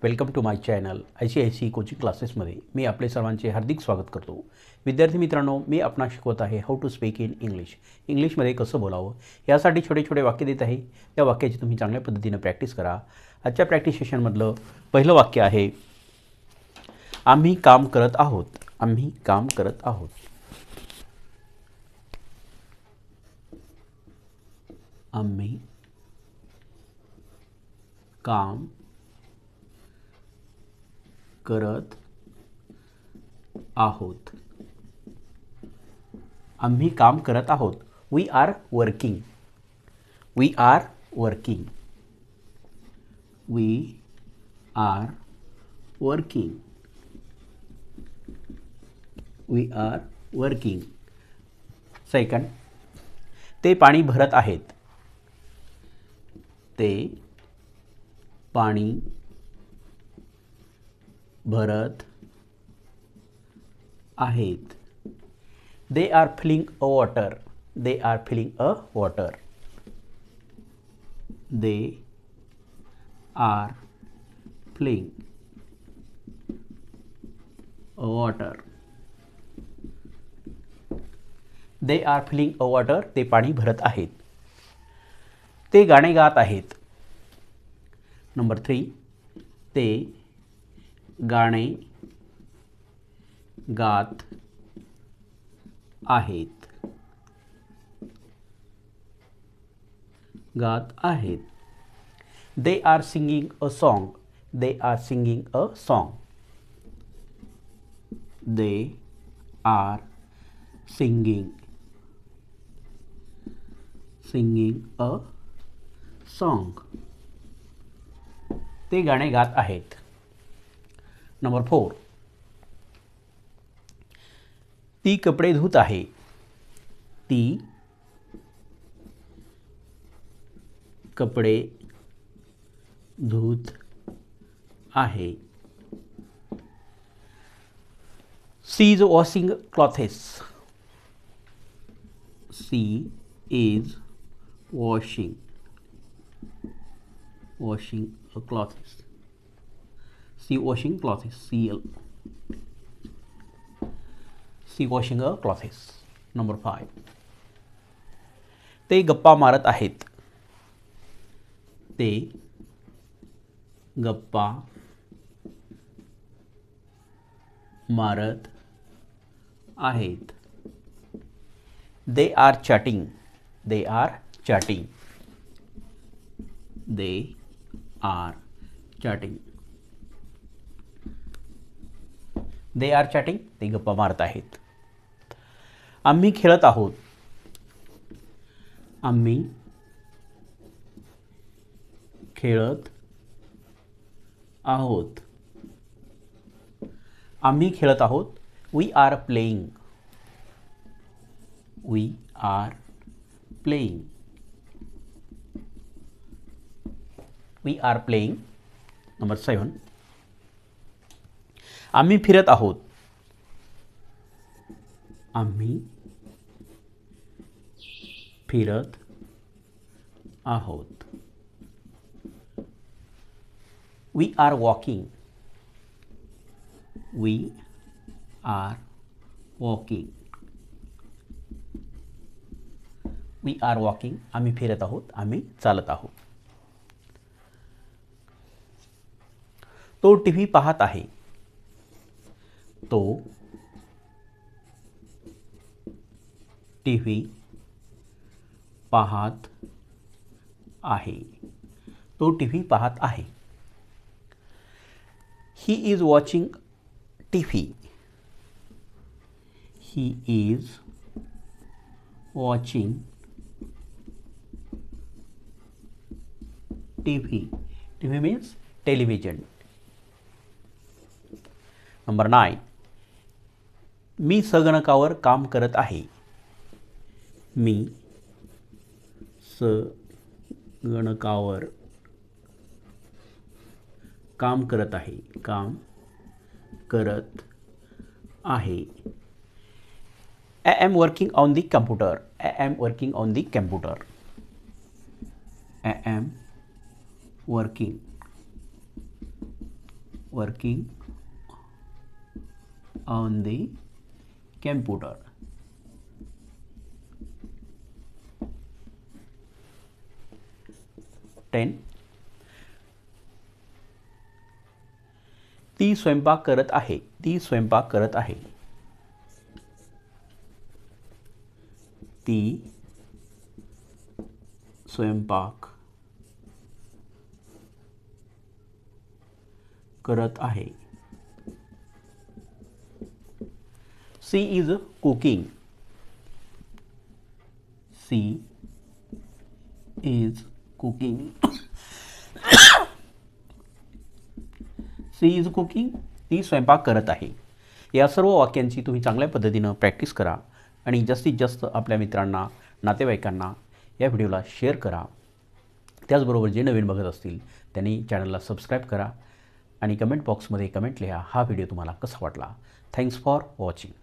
Welcome to my channel ICICI coaching क्लासेसमध्ये मी आपले सर्वांचे हार्दिक स्वागत करतो. विद्यार्थी मित्रांनो, मी आपणास शिकवत आहे हाऊ टू स्पीक इन इंग्लिशमध्ये कसं बोलावं यासाठी छोटे छोटे वाक्य देत आहे. त्या वाक्याची तुम्ही चांगल्या पद्धतीने प्रॅक्टिस करा. आजच्या प्रॅक्टिस सेशनमधलं पहिलं वाक्य आहे, आम्ही काम करत आहोत. आम्ही काम करत आहोत. आम्ही काम करत आहोत. आम्ही काम करत आहोत. We are working. We are working. We are working. We are working. Second, ते पाणी भरत आहेत. ते पाणी भरत आहेत. They are filling a water. They are filling a water. They are filling a water. They are filling a water. ते पाणी भरत आहेत. ते गाणे गात आहेत. नंबर 3, ते गाणे गात आहेत. गात आहेत. They are singing a song. They are singing a song. They are singing a song. ते गाणे गात आहेत. नंबर 4, ती कपडे धुत आहे. ती कपडे धुत आहे. She is washing clothes. She is washing a clothes. She washing clothes. She washing a clothes. Number 5, ते गप्पा मारत आहेत. ते गप्पा मारत आहेत. They are chatting. They are chatting. They are chatting. They are chatting. ते गप्पा मारत आहेत. आम्ही खेळत आहोत. आम्ही खेळत आहोत. आम्ही खेळत आहोत. We are playing. We are playing. We are playing. Number 7, आम्ही फिरत आहोत. आम्ही फिरत आहोत. We are walking. We are walking. We are walking. आम्ही फिरत आहोत. आम्ही चालत आहोत. तो टीव्ही पाहत आहे. तो टीव्ही पाहत आहे. तो टीव्ही पाहत आहे. He is watching TV. He is watching TV. TV means television. Number 9, मी संगणकावर काम करत आहे. मी संगणकावर काम करत आहे. काम करत आहे. I am working on the computer. I am working on the computer. I am working working on the computer. 10. ती स्वयंपाक करत आहे. ती स्वयंपाक करत आहे. ती स्वयंपाक करत आहे. She is cooking. She is cooking. She is cooking. ती स्वयंपाक करत आहे. या सर्व वाक्यांची तुम्ही चांगल्या पद्धतीनं प्रॅक्टिस करा आणि जास्तीत जास्त आपल्या मित्रांना, नातेवाईकांना या व्हिडिओला शेअर करा. त्याचबरोबर जे नवीन बघत असतील त्यांनी चॅनलला सबस्क्राईब करा आणि कमेंट बॉक्समध्ये कमेंट लिहा, हा व्हिडिओ तुम्हाला कसा वाटला. Thanks for watching.